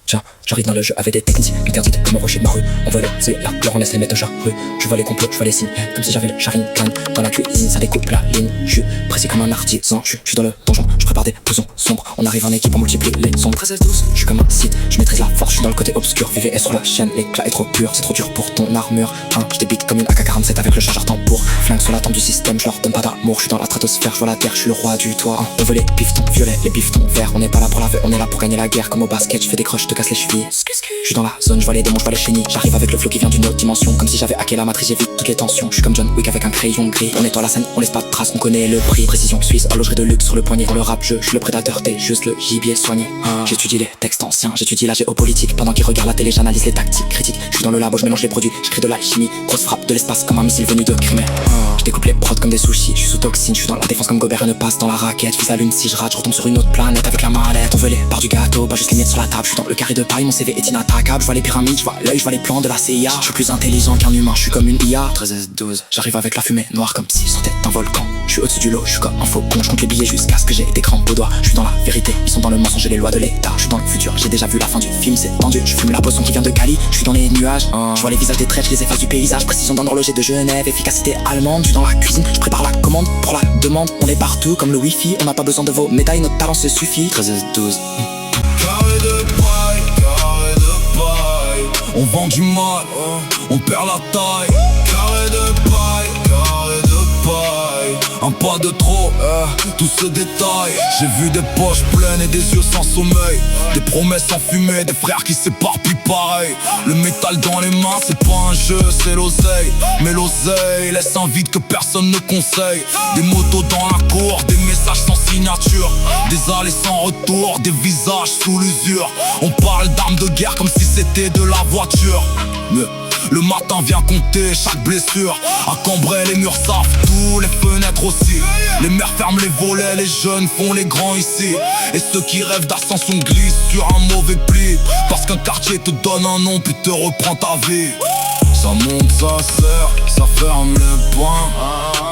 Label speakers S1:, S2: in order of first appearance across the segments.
S1: Tiens, j'arrive dans le jeu avec des techniques interdites comme au rocher de ma rue. On veut les la pleure, on laisse les mettre au charrue. Je vois les complots, je vois les signes, comme si j'avais le Sharingan. Dans la cuisine, ça découpe la ligne. Je suis précis comme un artisan. Je suis dans le donjon, je prépare des potions sombres. On arrive en équipe, on multiplie les sombres. 13 12, je suis comme un site, je maîtrise la force. Je suis dans le côté obscur, vivez sur la chaîne. L'éclat est trop pur, c'est trop dur pour ton armure. Je débite comme une AK-47 avec le chargeur tambour. Flingue sur la tempe du système, je leur donne pas d'amour. Je suis dans la stratosphère, je vois la terre, je suis le roi du toit. On veut les piftons violets, les piftons verts. On n'est pas là pour la vue, on est là pour gagner la guerre. Comme au basket, je fais des crushs, je te casse les chevilles. Je suis dans la zone, je vois les démons, je vois les chenilles. J'arrive avec le flow qui vient d'une autre dimension. Comme si j'avais hacké la matrice, j'évite toutes les tensions. Je suis comme John Wick avec un crayon gris. On nettoie la scène, on laisse pas de traces, on connaît le prix. Précision suisse, horlogerie de luxe sur le poignet. Pour le rap, je suis le prédateur, t'es juste le gibier soigné. J'étudie les textes anciens, j'étudie la géopolitique. Pendant qu'ils regardent la télé, j'analyse les tactiques critiques. Je suis dans le labo, je mélange les produits, je crée de l'alchimie. Grosse frappe de l'espace comme un missile venu de Crimée. Je découpe les prods comme des sushis, je suis sous toxine, je suis dans la défense comme Gobert et ne passe dans la raquette. Je vise la lune, si je rate, je retombe sur une autre planète avec la mallette. On veut les parts du gâteau, pas juste les miettes sur la table. Je suis dans le carré de paille, mon CV est inattaquable. Je vois les pyramides, je vois l'œil, je vois les plans de la CIA. Je suis plus intelligent qu'un humain, je suis comme une IA. 13 12, j'arrive avec la fumée noire comme si je sentais un volcan. Je suis au-dessus du lot, je suis comme un faucon, je compte les billets jusqu'à ce que j'ai des crampes aux doigts. Je suis dans la vérité, ils sont dans le mensonge et les lois de l'état. Je suis dans le futur, j'ai déjà vu la fin du film, c'est tendu. Je fume la poisson qui vient de Cali, je suis dans les nuages. Je vois les visages des traîtres, je les efface du paysage. Précision dans l'horloger de Genève, efficacité allemande. Je suis dans la cuisine, je prépare la commande pour la demande. On est partout comme le wifi, on n'a pas besoin de vos médailles, notre talent se suffit. 13 12.
S2: Carré de paille, carré de paille. On vend du mal, on perd la taille. Carré de paille, carré de paille. Un pas de trop, tout se détaille. J'ai vu des poches pleines et des yeux sans sommeil. Des promesses enfumées, des frères qui s'éparpillent pareil. Le métal dans les mains, c'est pas un jeu, c'est l'oseille. Mais l'oseille laisse un vide que personne ne conseille. Des motos dans la cour, des messages sans signature. Des allées sans retour, des visages sous l'usure. On parle d'armes de guerre comme si c'était de la voiture. Mais le matin vient compter chaque blessure. À Cambrai les murs savent tout, les fenêtres aussi. Les mères ferment les volets, les jeunes font les grands ici. Et ceux qui rêvent d'ascension glissent sur un mauvais pli. Parce qu'un quartier te donne un nom puis te reprend ta vie. Ça monte, ça serre, ça ferme les poings.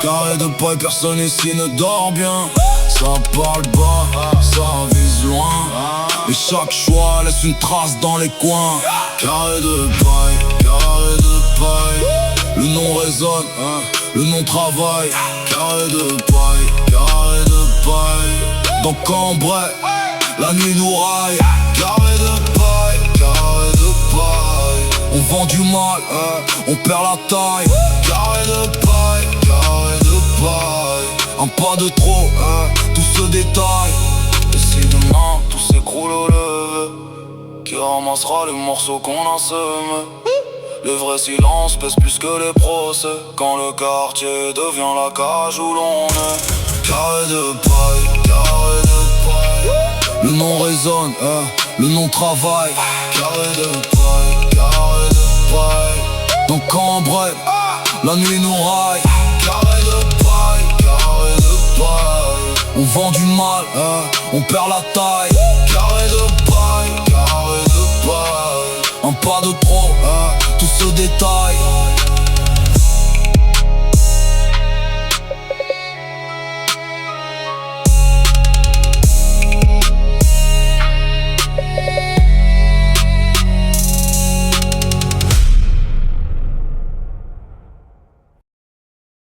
S2: Carré de paille, personne ici ne dort bien. Ça parle bas, ça vise loin. Et chaque choix laisse une trace dans les coins. Carré de paille, carré de paille. Le nom résonne, le nom travaille. Carré de paille, carré de paille. Dans Cambrai, la nuit nous raille. Carré de paille, carré de paille. On vend du mal, on perd la taille. Carré de paille, carré de paille. Un pas de trop, tout se détaille. Et si demain tout s'écroule au lever, qui ramassera les morceaux qu'on a semés? Le vrai silence pèse plus que les procès. Quand le quartier devient la cage où l'on est. Carré de paille, carré de paille. Le nom résonne, le nom travaille. Carré de paille, carré de paille. Dans Cambrai, la nuit nous raille. Carré de paille, carré de paille. On vend du mal, on perd la taille. Carré de paille, carré de paille. Un pas de trop, tout se détaille.